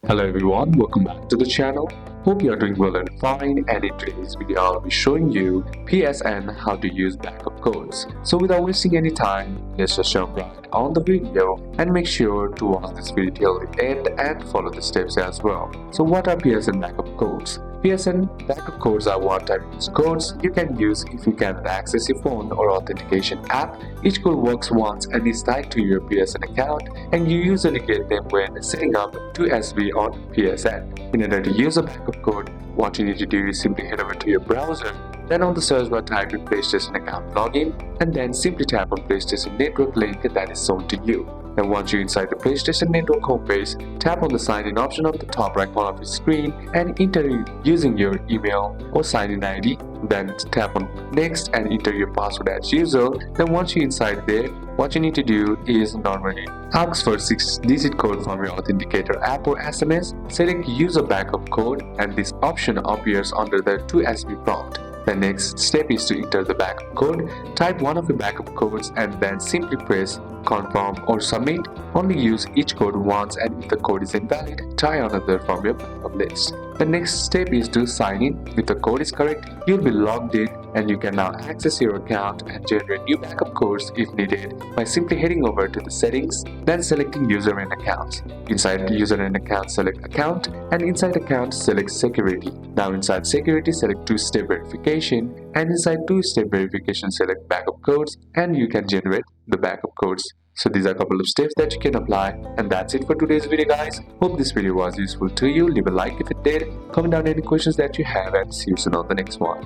Hello everyone, welcome back to the channel. Hope you are doing well and fine, and in today's video I'll be showing you PSN how to use backup codes. So without wasting any time, let's just jump right on the video and make sure to watch this video till the end and follow the steps as well. So what are PSN backup codes? PSN backup codes are one-time use codes you can use if you can't access your phone or authentication app. Each code works once and is tied to your PSN account, and you usually get them when setting up 2SB on PSN. In order to use a backup code, what you need to do is simply head over to your browser, then on the search bar type your PlayStation account login, and then simply tap on PlayStation network link that is shown to you. Then once you're inside the PlayStation Network homepage, tap on the sign in option on the top right corner of your screen and enter using your email or sign in ID. Then tap on next and enter your password as usual. Then once you're inside there, what you need to do is normally ask for 6-digit code from your authenticator app or SMS. Select user backup code and this option appears under the 2SB prompt. The next step is to enter the backup code. Type one of your backup codes and then simply press confirm or submit. Only use each code once, and if the code is invalid, try another from your backup list. The next step is to sign in. If the code is correct, you'll be logged in and you can now access your account and generate new backup codes if needed by simply heading over to the settings, then selecting user and accounts. Inside user and account, select account, and inside account select security. Now inside security, select two-step verification, and inside two-step verification select backup codes, and you can generate the backup codes. So these are a couple of steps that you can apply, and that's it for today's video guys. Hope this video was useful to you. Leave a like if it did, comment down any questions that you have, and see you soon on the next one.